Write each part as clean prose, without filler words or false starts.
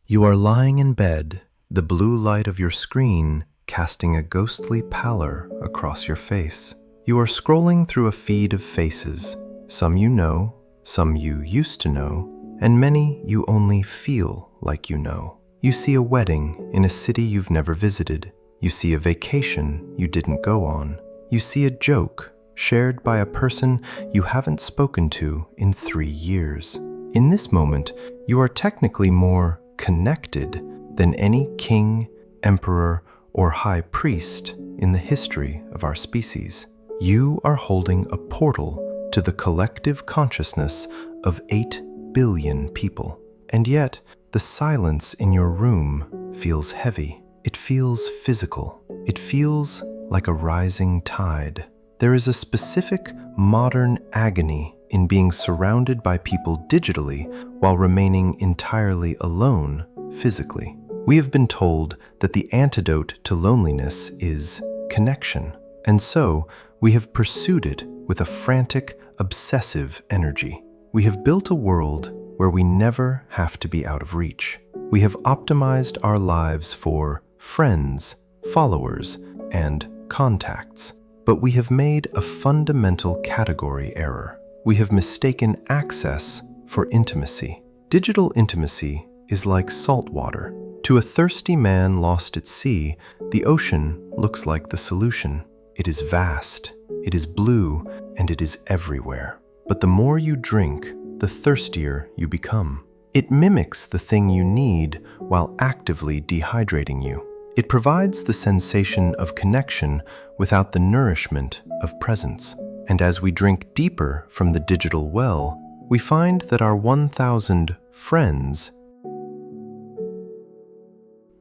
You are lying in bed, the blue light of your screen casting a ghostly pallor across your face. You are scrolling through a feed of faces, some you know, some you used to know, and many you only feel like you know. You see a wedding in a city you've never visited. You see a vacation you didn't go on. You see a joke shared by a person you haven't spoken to in 3 years. In this moment, you are technically more connected than any king, emperor, or high priest in the history of our species. You are holding a portal to the collective consciousness of 8 billion people. And yet, the silence in your room feels heavy. It feels physical. It feels like a rising tide. There is a specific modern agony in being surrounded by people digitally while remaining entirely alone physically. We have been told that the antidote to loneliness is connection, and so we have pursued it with a frantic, obsessive energy. We have built a world where we never have to be out of reach. We have optimized our lives for friends, followers, and contacts. But we have made a fundamental category error. We have mistaken access for intimacy. Digital intimacy is like salt water. To a thirsty man lost at sea, the ocean looks like the solution. It is vast, it is blue, and it is everywhere. But the more you drink, the thirstier you become. It mimics the thing you need while actively dehydrating you. It provides the sensation of connection without the nourishment of presence. And as we drink deeper from the digital well, we find that our 1,000 friends.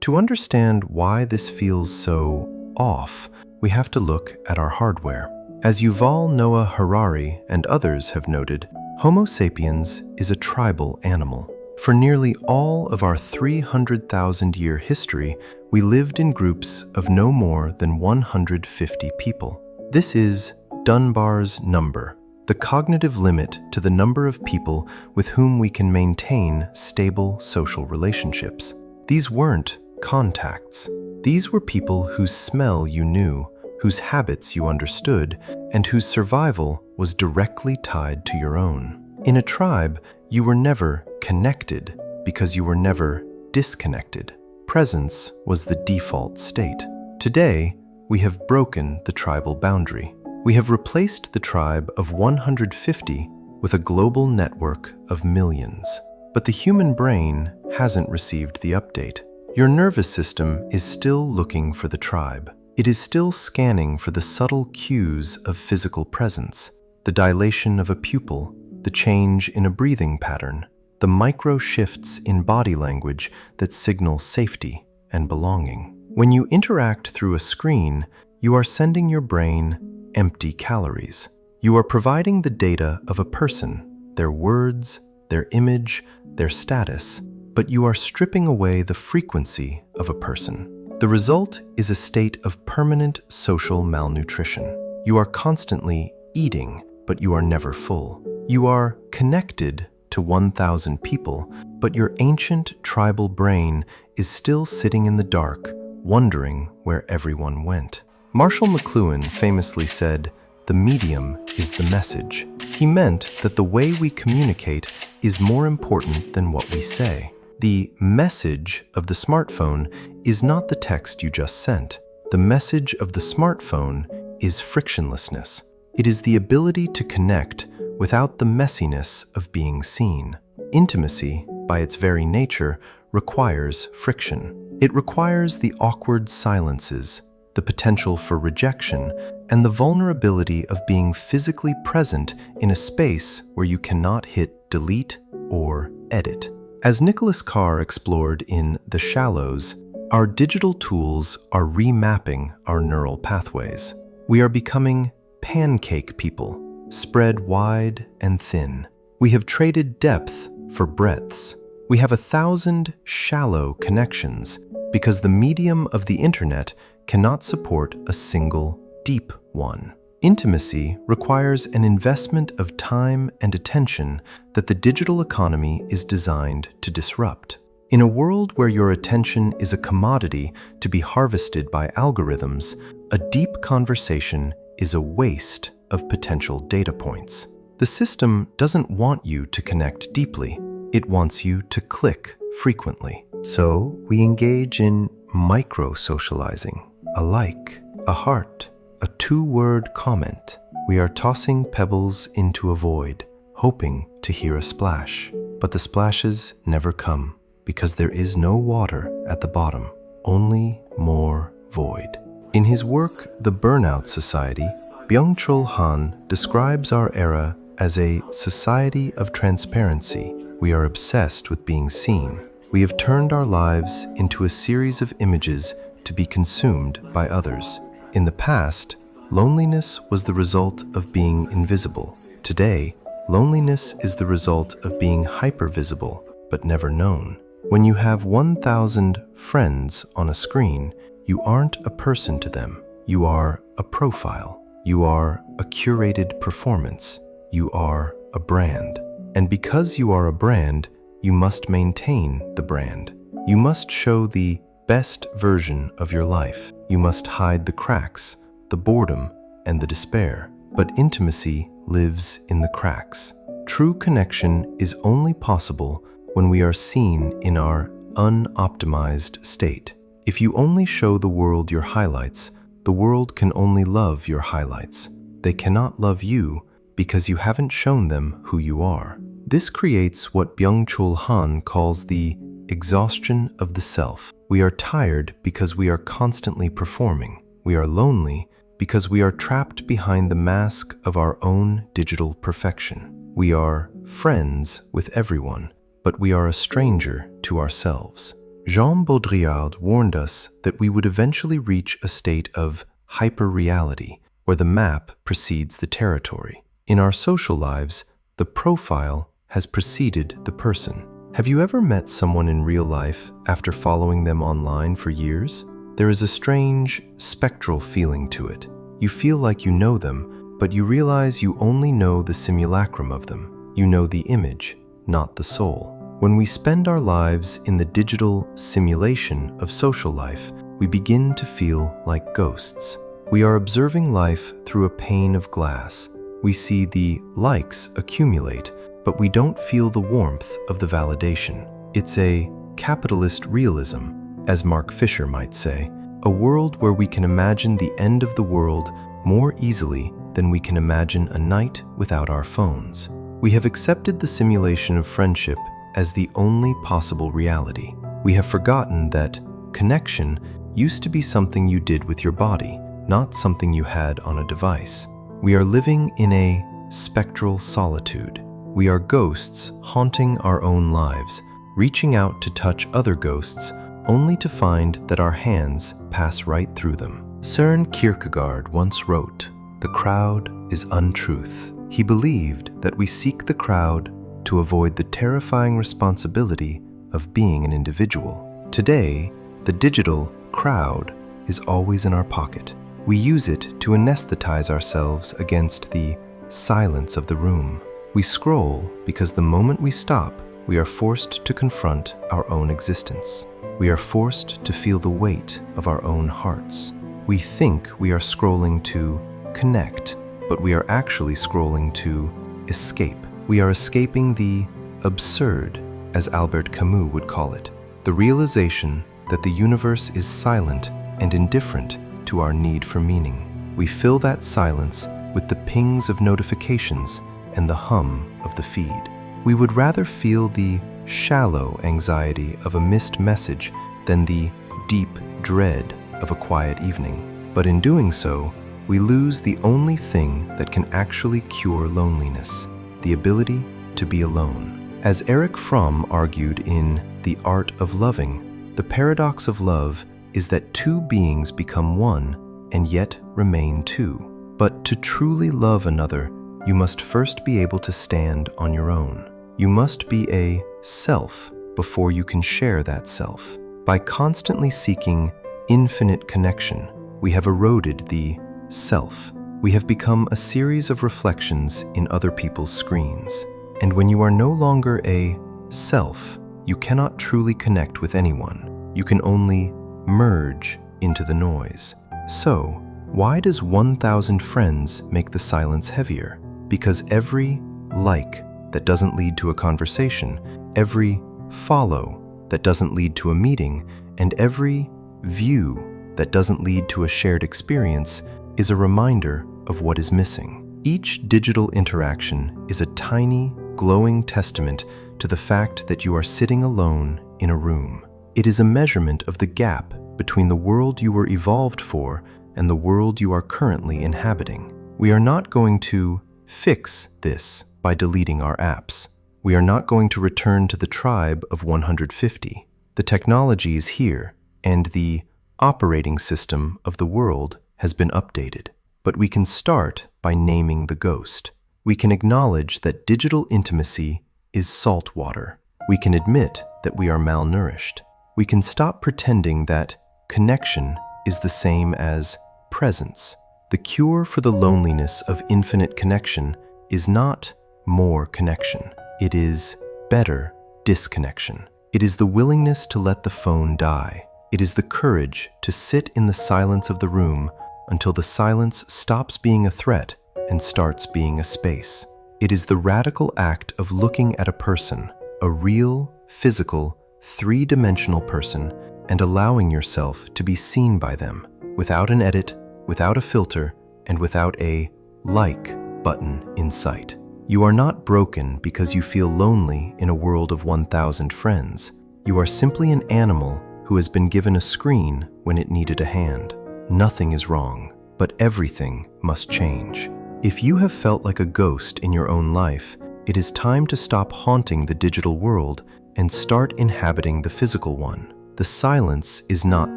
To understand why this feels so off, we have to look at our hardware. As Yuval Noah Harari and others have noted, Homo sapiens is a tribal animal. For nearly all of our 300,000-year history, we lived in groups of no more than 150 people. This is Dunbar's number, the cognitive limit to the number of people with whom we can maintain stable social relationships. These weren't contacts. These were people whose smell you knew, whose habits you understood, and whose survival was directly tied to your own. In a tribe, you were never connected because you were never disconnected. Presence was the default state. Today, we have broken the tribal boundary. We have replaced the tribe of 150 with a global network of millions. But the human brain hasn't received the update. Your nervous system is still looking for the tribe. It is still scanning for the subtle cues of physical presence, the dilation of a pupil, the change in a breathing pattern, the micro shifts in body language that signal safety and belonging. When you interact through a screen, you are sending your brain empty calories. You are providing the data of a person, their words, their image, their status, but you are stripping away the frequency of a person. The result is a state of permanent social malnutrition. You are constantly eating, but you are never full. You are connected to 1,000 people, but your ancient tribal brain is still sitting in the dark, wondering where everyone went. Marshall McLuhan famously said, "The medium is the message." He meant that the way we communicate is more important than what we say. The message of the smartphone is not the text you just sent. The message of the smartphone is frictionlessness. It is the ability to connect without the messiness of being seen. Intimacy, by its very nature, requires friction. It requires the awkward silences, the potential for rejection, and the vulnerability of being physically present in a space where you cannot hit delete or edit. As Nicholas Carr explored in The Shallows, our digital tools are remapping our neural pathways. We are becoming pancake people, spread wide and thin. We have traded depth for breadths. We have 1,000 shallow connections because the medium of the internet cannot support a single deep one. Intimacy requires an investment of time and attention that the digital economy is designed to disrupt. In a world where your attention is a commodity to be harvested by algorithms, a deep conversation is a waste of potential data points. The system doesn't want you to connect deeply. It wants you to click frequently. So we engage in micro-socializing, a like, a heart, a two-word comment. We are tossing pebbles into a void, hoping to hear a splash. But the splashes never come, because there is no water at the bottom, only more void. In his work, The Burnout Society, Byung-Chul Han describes our era as a society of transparency. We are obsessed with being seen. We have turned our lives into a series of images to be consumed by others. In the past, loneliness was the result of being invisible. Today, loneliness is the result of being hypervisible, but never known. When you have 1,000 friends on a screen, you aren't a person to them. You are a profile. You are a curated performance. You are a brand. And because you are a brand, you must maintain the brand. You must show the best version of your life. You must hide the cracks, the boredom, and the despair. But intimacy lives in the cracks. True connection is only possible when we are seen in our unoptimized state. If you only show the world your highlights, the world can only love your highlights. They cannot love you because you haven't shown them who you are. This creates what Byung-Chul Han calls the exhaustion of the self. We are tired because we are constantly performing. We are lonely because we are trapped behind the mask of our own digital perfection. We are friends with everyone, but we are a stranger to ourselves. Jean Baudrillard warned us that we would eventually reach a state of hyperreality, where the map precedes the territory. In our social lives, the profile has preceded the person. Have you ever met someone in real life after following them online for years? There is a strange, spectral feeling to it. You feel like you know them, but you realize you only know the simulacrum of them. You know the image, not the soul. When we spend our lives in the digital simulation of social life, we begin to feel like ghosts. We are observing life through a pane of glass. We see the likes accumulate, but we don't feel the warmth of the validation. It's a capitalist realism, as Mark Fisher might say, a world where we can imagine the end of the world more easily than we can imagine a night without our phones. We have accepted the simulation of friendship as the only possible reality. We have forgotten that connection used to be something you did with your body, not something you had on a device. We are living in a spectral solitude. We are ghosts haunting our own lives, reaching out to touch other ghosts, only to find that our hands pass right through them. Søren Kierkegaard once wrote, "The crowd is untruth." He believed that we seek the crowd to avoid the terrifying responsibility of being an individual. Today, the digital crowd is always in our pocket. We use it to anesthetize ourselves against the silence of the room. We scroll because the moment we stop, we are forced to confront our own existence. We are forced to feel the weight of our own hearts. We think we are scrolling to connect, but we are actually scrolling to escape. We are escaping the absurd, as Albert Camus would call it, the realization that the universe is silent and indifferent to our need for meaning. We fill that silence with the pings of notifications and the hum of the feed. We would rather feel the shallow anxiety of a missed message than the deep dread of a quiet evening. But in doing so, we lose the only thing that can actually cure loneliness: the ability to be alone. As Erich Fromm argued in The Art of Loving, the paradox of love is that two beings become one and yet remain two. But to truly love another, you must first be able to stand on your own. You must be a self before you can share that self. By constantly seeking infinite connection, we have eroded the self. We have become a series of reflections in other people's screens. And when you are no longer a self, you cannot truly connect with anyone. You can only merge into the noise. So, why does 1,000 friends make the silence heavier? Because every like that doesn't lead to a conversation, every follow that doesn't lead to a meeting, and every view that doesn't lead to a shared experience is a reminder of what is missing. Each digital interaction is a tiny, glowing testament to the fact that you are sitting alone in a room. It is a measurement of the gap between the world you were evolved for and the world you are currently inhabiting. We are not going to fix this by deleting our apps. We are not going to return to the tribe of 150. The technology is here, and the operating system of the world has been updated. But we can start by naming the ghost. We can acknowledge that digital intimacy is salt water. We can admit that we are malnourished. We can stop pretending that connection is the same as presence. The cure for the loneliness of infinite connection is not more connection. It is better disconnection. It is the willingness to let the phone die. It is the courage to sit in the silence of the room until the silence stops being a threat and starts being a space. It is the radical act of looking at a person, a real, physical, three-dimensional person, and allowing yourself to be seen by them, without an edit, without a filter, and without a like button in sight. You are not broken because you feel lonely in a world of 1,000 friends. You are simply an animal who has been given a screen when it needed a hand. Nothing is wrong, but everything must change. If you have felt like a ghost in your own life, it is time to stop haunting the digital world and start inhabiting the physical one. The silence is not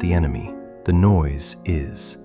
the enemy. The noise is.